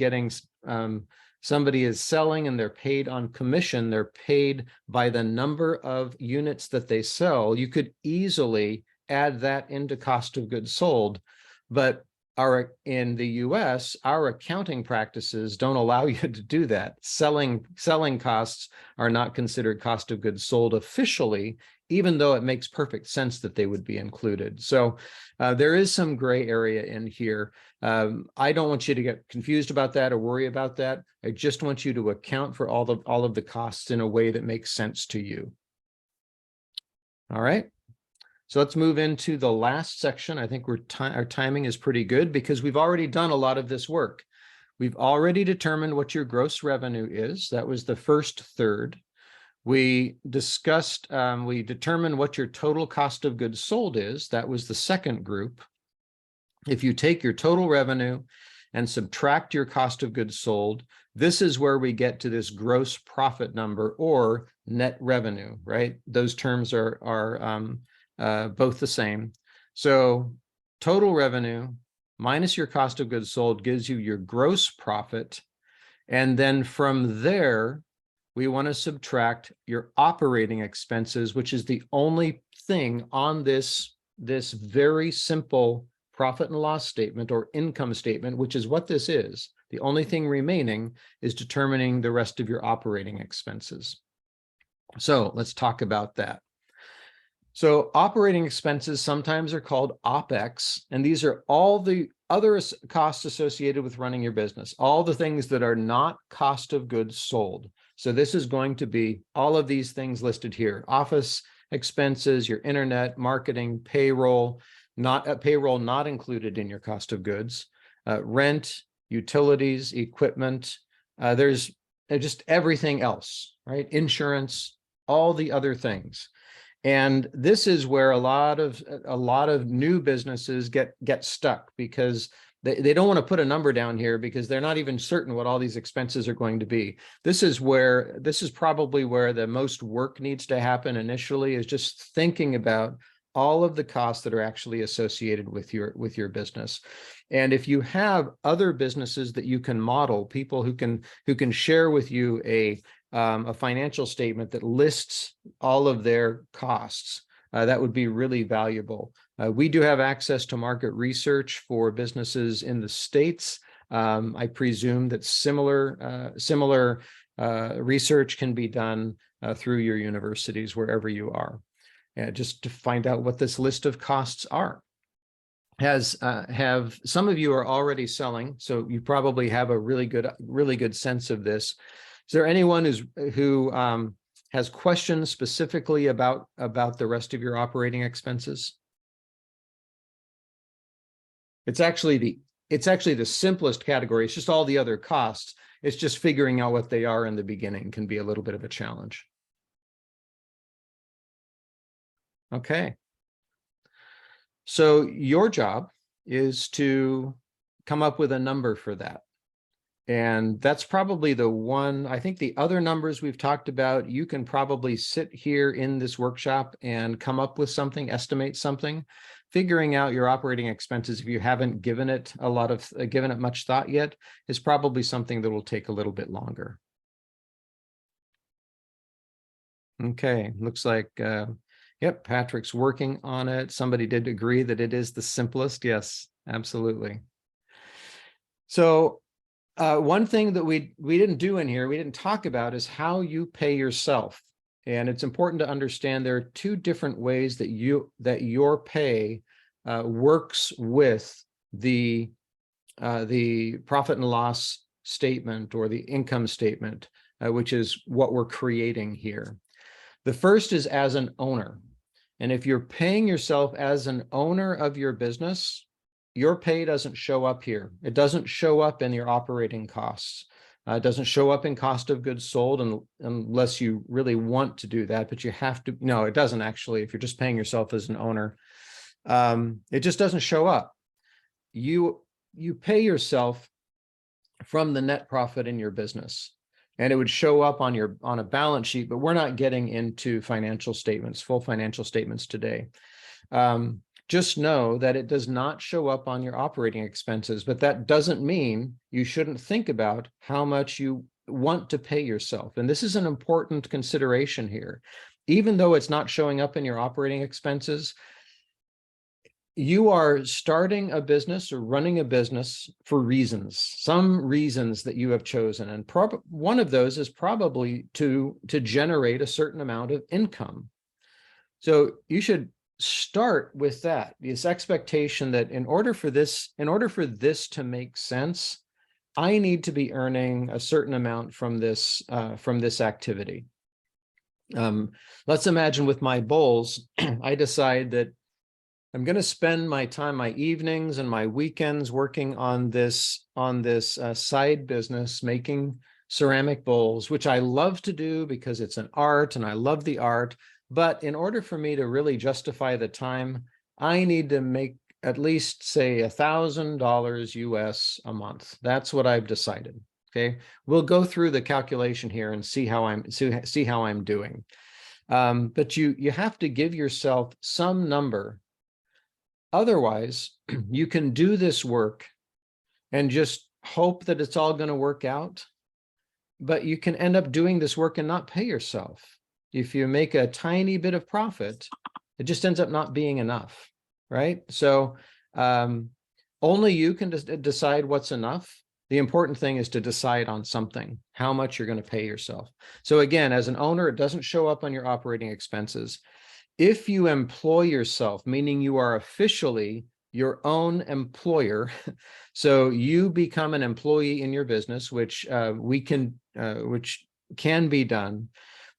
selling and they're paid on commission, they're paid by the number of units that they sell, you could easily add that into cost of goods sold. But in the US, our accounting practices don't allow you to do that. Selling costs are not considered cost of goods sold officially, even though it makes perfect sense that they would be included. So there is some gray area in here. I don't want you to get confused about that or worry about that. I just want you to account for all of the costs in a way that makes sense to you. All right. So let's move into the last section. I think our timing is pretty good because we've already done a lot of this work. We've already determined what your gross revenue is. That was the first third. We determined what your total cost of goods sold is. That was the second group. If you take your total revenue and subtract your cost of goods sold, this is where we get to this gross profit number or net revenue, right? Those terms are both the same. So total revenue minus your cost of goods sold gives you your gross profit. And then from there, we want to subtract your operating expenses, which is the only thing on this very simple profit and loss statement or income statement, which is what this is. The only thing remaining is determining the rest of your operating expenses. So let's talk about that. So operating expenses sometimes are called OpEx, and these are all the other costs associated with running your business, all the things that are not cost of goods sold. So this is going to be all of these things listed here: office expenses, your internet, marketing, payroll not included in your cost of goods, rent, utilities, equipment. There's just everything else, right? Insurance, all the other things. And this is where a lot of new businesses get stuck, because they don't want to put a number down here because they're not even certain what all these expenses are going to be. This is probably where the most work needs to happen initially, is just thinking about all of the costs that are actually associated with your business. And if you have other businesses that you can model, people who can share with you a financial statement that lists all of their costs, that would be really valuable. We do have access to market research for businesses in the States. I presume that similar research can be done through your universities wherever you are, just to find out what this list of costs are. Have some of you are already selling, so you probably have a really good sense of this. Is there anyone who has questions specifically about the rest of your operating expenses? It's actually the simplest category. It's just all the other costs. It's just figuring out what they are in the beginning can be a little bit of a challenge. Okay. So your job is to come up with a number for that. And that's probably the one. I think the other numbers we've talked about, you can probably sit here in this workshop and come up with something, estimate something. Figuring out your operating expenses, if you haven't given it much thought yet, is probably something that will take a little bit longer. Okay, looks like, yep, Patrick's working on it. Somebody did agree that it is the simplest. Yes, absolutely. So one thing that we didn't do in here, we didn't talk about, is how you pay yourself. And it's important to understand there are two different ways that your pay works with the profit and loss statement or the income statement, which is what we're creating here. The first is as an owner. And if you're paying yourself as an owner of your business, your pay doesn't show up here. It doesn't show up in your operating costs. It doesn't show up in cost of goods sold unless you really want to do that, but you have to. No, it doesn't actually. If you're just paying yourself as an owner, it just doesn't show up. You pay yourself from the net profit in your business, and it would show up on a balance sheet, but we're not getting into financial statements, full financial statements today. Just know that it does not show up on your operating expenses, but that doesn't mean you shouldn't think about how much you want to pay yourself. And this is an important consideration here. Even though it's not showing up in your operating expenses, you are starting a business or running a business for reasons, some reasons that you have chosen. And one of those is probably to generate a certain amount of income. So you should start with this expectation that in order for this to make sense, I need to be earning a certain amount from this activity. Let's imagine with my bowls, I decide that I'm going to spend my time, my evenings and my weekends working on this side business, making ceramic bowls, which I love to do because it's an art and I love the art. But in order for me to really justify the time, I need to make at least, say, $1,000 US a month. That's what I've decided. Okay, we'll go through the calculation here and see how I'm doing. But you have to give yourself some number. Otherwise, you can do this work and just hope that it's all going to work out. But you can end up doing this work and not pay yourself. If you make a tiny bit of profit, it just ends up not being enough, right? So only you can decide what's enough. The important thing is to decide on something, how much you're going to pay yourself. So again, as an owner, it doesn't show up on your operating expenses. If you employ yourself, meaning you are officially your own employer, so you become an employee in your business, which can be done,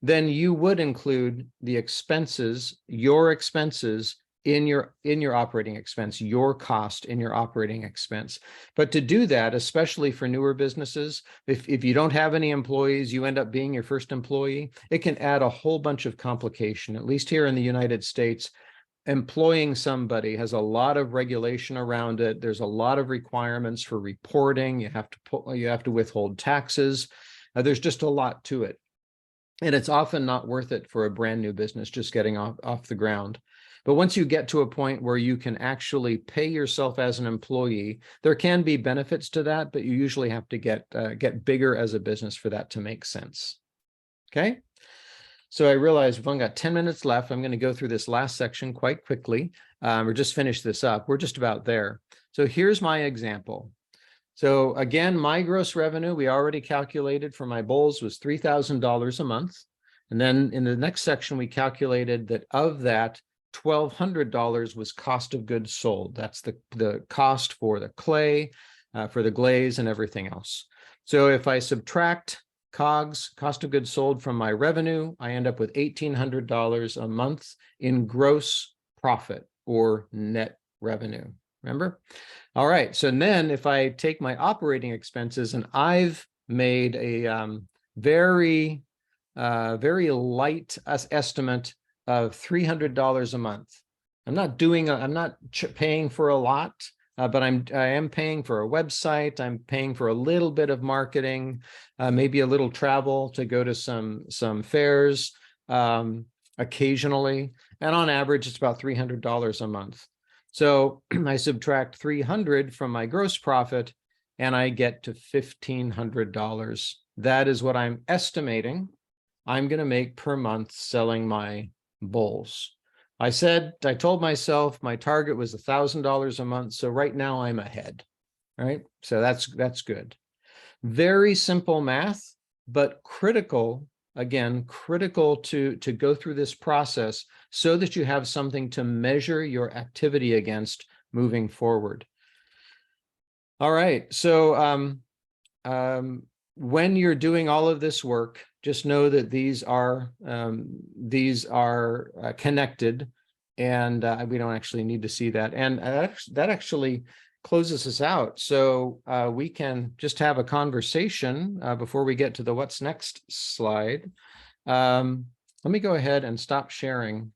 then you would include the expenses, your expenses in your operating expense, your cost in your operating expense. But to do that, especially for newer businesses, if you don't have any employees, you end up being your first employee, it can add a whole bunch of complication. At least here in the United States, employing somebody has a lot of regulation around it. There's a lot of requirements for reporting. You have to withhold taxes. There's just a lot to it. And it's often not worth it for a brand new business just getting off the ground. But once you get to a point where you can actually pay yourself as an employee, there can be benefits to that, but you usually have to get bigger as a business for that to make sense. Okay. So I realize we've only got 10 minutes left. I'm going to go through this last section quite quickly, or just finish this up. We're just about there. So here's my example. So again, my gross revenue, we already calculated for my bowls, was $3,000 a month. And then in the next section, we calculated that of that, $1,200 was cost of goods sold. That's the cost for the clay, for the glaze and everything else. So if I subtract COGS, cost of goods sold, from my revenue, I end up with $1,800 a month in gross profit or net revenue. Remember? All right. So then if I take my operating expenses, and I've made a very light estimate of $300 a month. I'm not paying for a lot, but I am paying for a website. I'm paying for a little bit of marketing, maybe a little travel to go to some fairs occasionally. And on average, it's about $300 a month. So I subtract 300 from my gross profit and I get to $1,500. That is what I'm estimating I'm going to make per month selling my bowls. I told myself my target was $1,000 a month. So right now I'm ahead. All right. So that's good. Very simple math, but critical, again, critical to go through this process so that you have something to measure your activity against moving forward. All right. So when you're doing all of this work, just know that these are connected, and we don't actually need to see that. And that actually closes us out. So we can just have a conversation before we get to the what's next slide. Let me go ahead and stop sharing,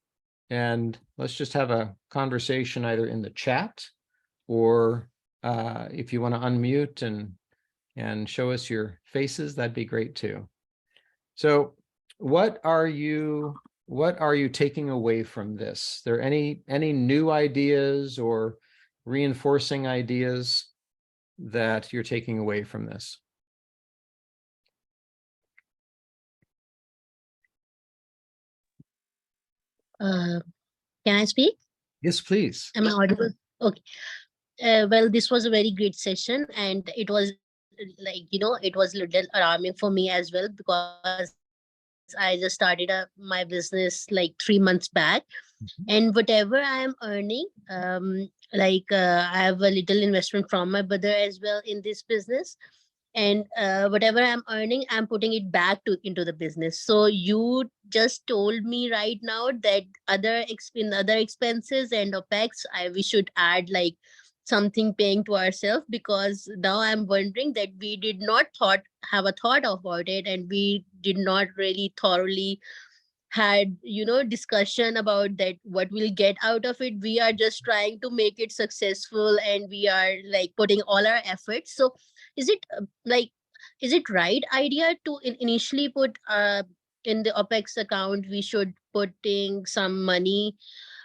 and let's just have a conversation either in the chat, or if you want to unmute and show us your faces, that'd be great too. So what are you taking away from this? There any new ideas or reinforcing ideas that you're taking away from this? Can I speak? Yes, please. Am I audible? Okay. Well, this was a very great session, and it was it was a little alarming for me as well, because I just started my business like 3 months back. And whatever I am earning, I have a little investment from my brother as well in this business. And whatever I'm earning, I'm putting it back into the business. So you just told me right now that other expenses and OPEX, we should add like something paying to ourselves, because now I'm wondering that we did not have a thought about it, and we did not really thoroughly had discussion about that what we'll get out of it. We are just trying to make it successful, and we are like putting all our efforts. So is it right idea to initially put in the OPEX account, we should putting some money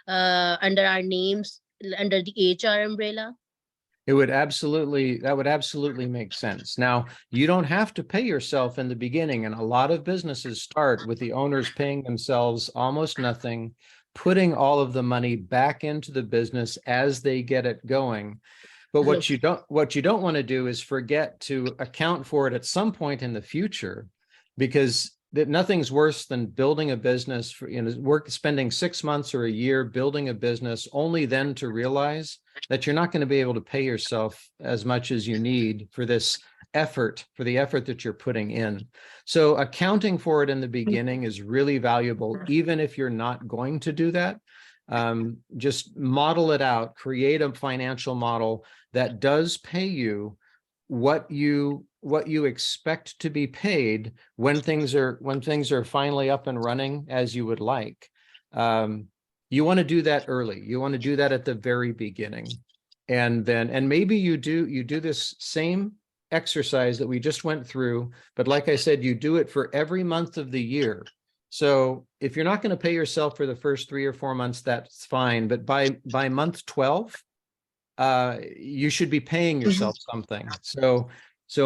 under our names, under the HR umbrella? That would absolutely make sense. Now, you don't have to pay yourself in the beginning, and a lot of businesses start with the owners paying themselves almost nothing, putting all of the money back into the business as they get it going. But what you don't want to do is forget to account for it at some point in the future, because nothing's worse than building a business spending 6 months or a year building a business, only then to realize that you're not going to be able to pay yourself as much as you need for this effort, for the effort that you're putting in. So accounting for it in the beginning is really valuable, even if you're not going to do that. Just model it out, create a financial model that does pay you what you expect to be paid when things are finally up and running as you would like. You want to do that early. You want to do that at the very beginning. And maybe you do this same exercise that we just went through, but like I said, you do it for every month of the year. So if you're not going to pay yourself for the first 3 or 4 months, that's fine. But by month 12, you should be paying yourself something. So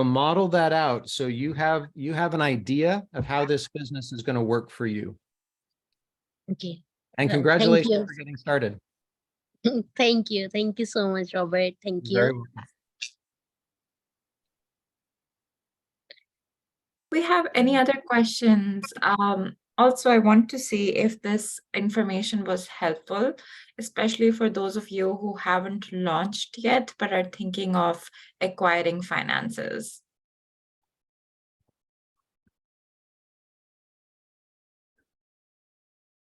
model that out so you have an idea of how this business is going to work for you. Okay. And Well, congratulations thank you. for getting started. Thank you. Thank you so much, Robert. Thank you. Very welcome. We have any other questions? Also, I want to see if this information was helpful, especially for those of you who haven't launched yet but are thinking of acquiring finances.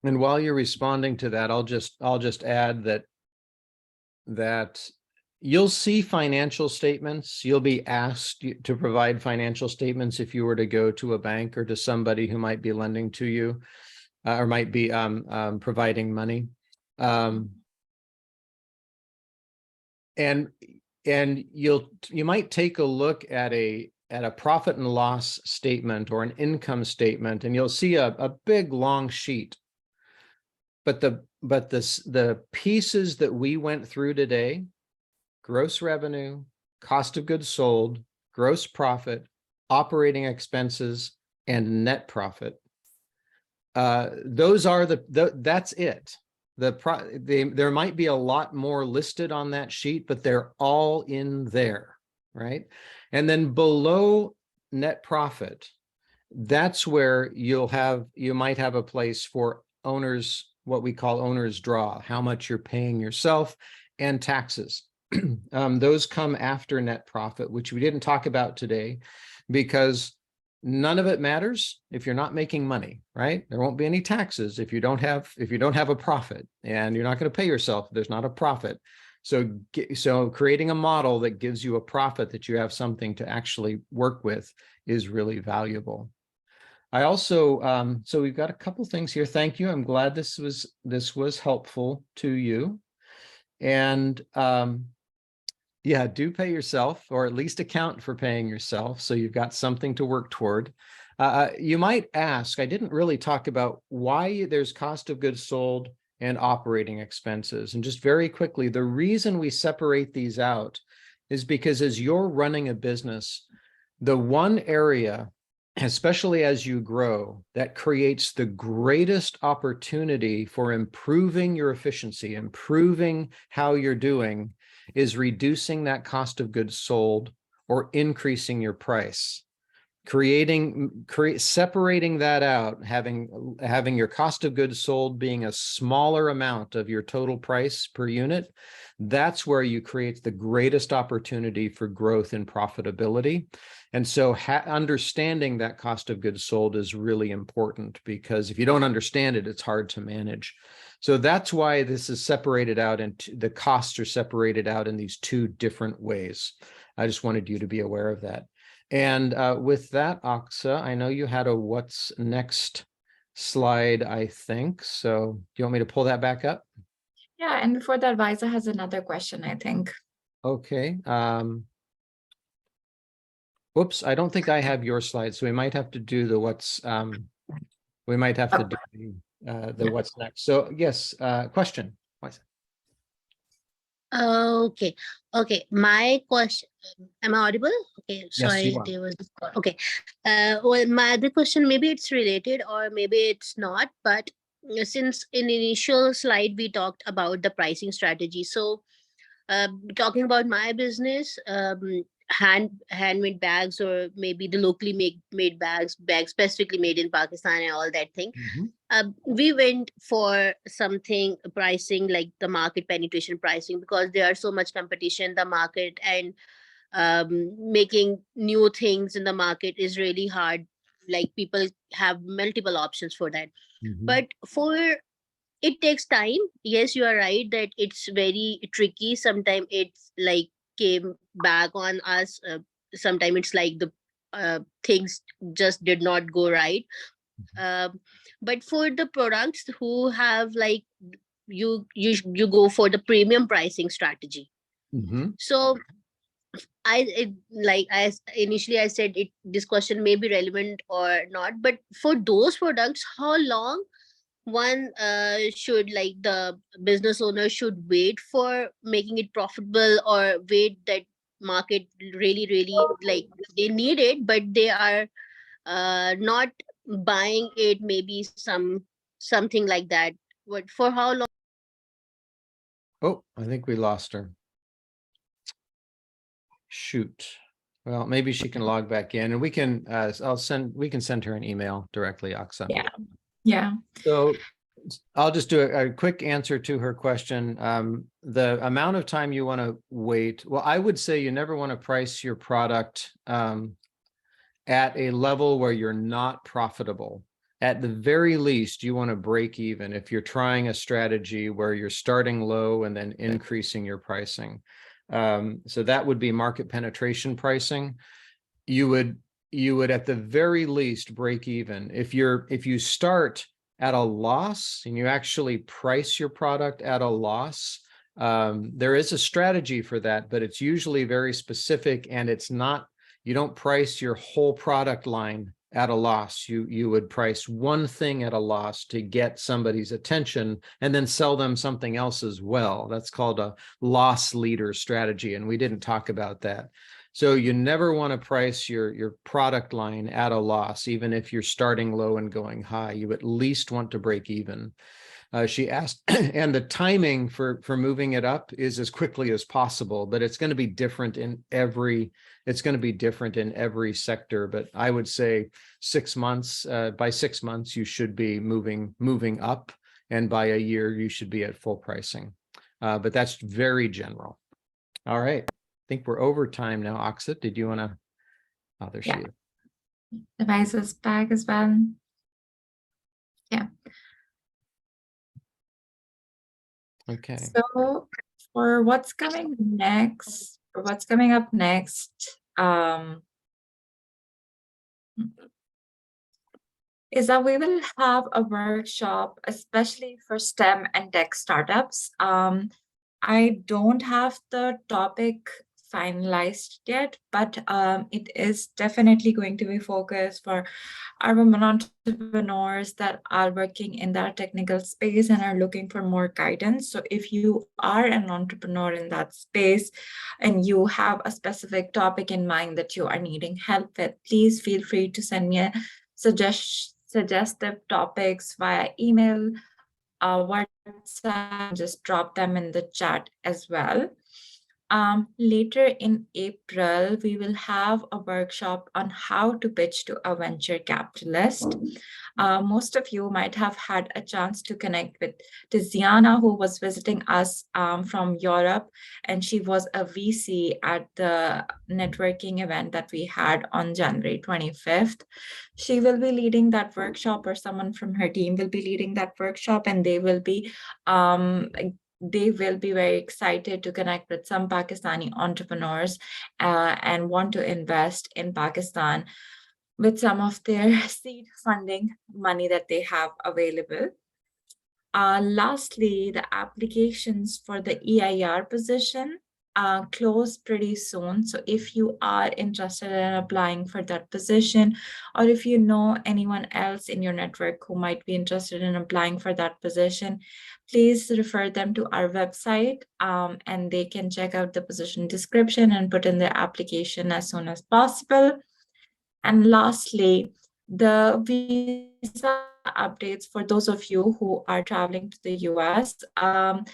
And while you're responding to that, I'll just add that you'll see financial statements. You'll be asked to provide financial statements if you were to go to a bank or to somebody who might be lending to you or might be providing money. And you might take a look at a profit and loss statement or an income statement, and you'll see a big long sheet. But the pieces that we went through today, gross revenue, cost of goods sold, gross profit, operating expenses, and net profit. Those are that's it. There might be a lot more listed on that sheet, but they're all in there, right? And then below net profit, that's where you might have a place for owners, what we call owner's draw, how much you're paying yourself, and taxes. Those come after net profit, which we didn't talk about today because none of it matters if you're not making money, right? There won't be any taxes if you don't have a profit, and you're not going to pay yourself if there's not a profit. So creating a model that gives you a profit that you have something to actually work with is really valuable. I also, so we've got a couple things here. Thank you. I'm glad this was helpful to you. And yeah, do pay yourself, or at least account for paying yourself, so you've got something to work toward. You might ask, I didn't really talk about why there's cost of goods sold and operating expenses. And just very quickly, the reason we separate these out is because as you're running a business, the one area, especially as you grow, that creates the greatest opportunity for improving your efficiency, improving how you're doing, is reducing that cost of goods sold or increasing your price. Separating that out, having your cost of goods sold being a smaller amount of your total price per unit, that's where you create the greatest opportunity for growth and profitability. And so understanding that cost of goods sold is really important, because if you don't understand it, it's hard to manage. So that's why this is separated out, and the costs are separated out in these two different ways. I just wanted you to be aware of that. And with that, Aksa, I know you had a what's next slide, I think. So do you want me to pull that back up? Yeah, and before that, Visa has another question, I think. Okay. Whoops, I don't think I have your slide, so we might have to do the what's we might have to do the what's next. So yes, question. Okay. My question, am I audible? Okay, sorry, Yes, you are. there was okay. Well, my other question, maybe it's related or maybe it's not, but since in initial slide we talked about the pricing strategy, so talking about my business, handmade bags, or maybe the locally made bags specifically made in Pakistan and all that thing. we went for something pricing like the market penetration pricing, because there are so much competition in the market, and making new things in the market is really hard. Like people have multiple options for that. Mhm. But for it takes time. Yes, you are right that it's very tricky. Sometimes it's like came back on us. Sometimes it's like the things just did not go right. um, but for the products who have like you go for the premium pricing strategy. Mhm. So like as initially I said, this question may be relevant or not, but for those products, how long one should, like the business owner should wait for making it profitable, or wait that market really like they need it but they are not buying it, maybe something like that. What, for how long? Oh, I think we lost her. Shoot. Well, maybe she can log back in and we can, we can send her an email directly, Aksa. Yeah. Yeah. So I'll just do a quick answer to her question. The amount of time you want to wait, well, I would say you never want to price your product at a level where you're not profitable. At the very least, you want to break even if you're trying a strategy where you're starting low and then increasing your pricing. So that would be market penetration pricing. You would at the very least break even. If you start at a loss and you actually price your product at a loss, there is a strategy for that, but it's usually very specific, and it's not, you don't price your whole product line at a loss. You would price one thing at a loss to get somebody's attention and then sell them something else as well. That's called a loss leader strategy, and we didn't talk about that. So you never want to price your product line at a loss, even if you're starting low and going high. You at least want to break even. She asked, and the timing for moving it up is as quickly as possible, but it's going to be different in every sector. But I would say 6 months, by 6 months, you should be moving up, and by a year, you should be at full pricing. But that's very general. All right. I think we're over time now. Aksa, did you want to? Oh, there she is. Device is back as well. Yeah. Okay. So for what's coming next, or what's coming up next, is that we will have a workshop, especially for STEM and tech startups. I don't have the topic finalized yet, but it is definitely going to be focused for our women entrepreneurs that are working in that technical space and are looking for more guidance. So if you are an entrepreneur in that space and you have a specific topic in mind that you are needing help with, please feel free to send me a suggestive topics via email, WhatsApp, just drop them in the chat as well. Later in April, we will have a workshop on how to pitch to a venture capitalist. Most of you might have had a chance to connect with Tiziana, who was visiting us from Europe, and she was a VC at the networking event that we had on January 25th. She will be leading that workshop, or someone from her team will be leading that workshop, and they will be very excited to connect with some Pakistani entrepreneurs and want to invest in Pakistan with some of their seed funding money that they have available. Lastly, the applications for the EIR position close pretty soon. So if you are interested in applying for that position, or if you know anyone else in your network who might be interested in applying for that position, please refer them to our website, and they can check out the position description and put in their application as soon as possible. And lastly, the visa updates for those of you who are traveling to the US. I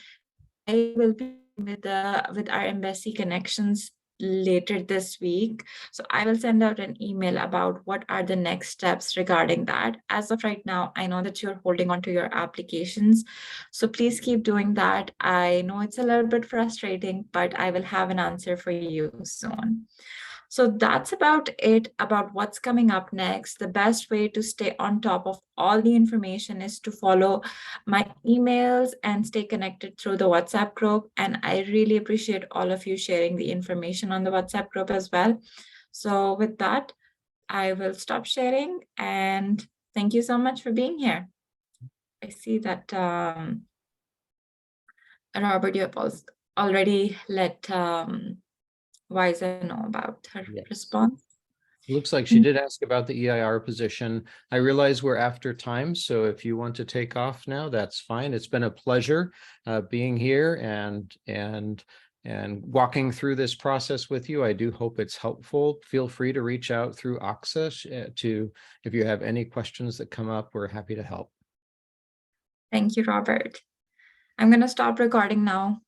will be with our embassy connections later this week. So I will send out an email about what are the next steps regarding that. As of right now, I know that you're holding on to your applications. So please keep doing that. I know it's a little bit frustrating, but I will have an answer for you soon. So that's about it about what's coming up next. The best way to stay on top of all the information is to follow my emails and stay connected through the WhatsApp group. And I really appreciate all of you sharing the information on the WhatsApp group as well. So with that, I will stop sharing and thank you so much for being here. I see that Robert, you have already let Wiser know about her Yes. response. Looks like she did ask about the EIR position. I realize we're after time, so if you want to take off now, that's fine. It's been a pleasure being here and walking through this process with you. I do hope it's helpful. Feel free to reach out through AXA if you have any questions that come up. We're happy to help. Thank you, Robert. I'm going to stop recording now.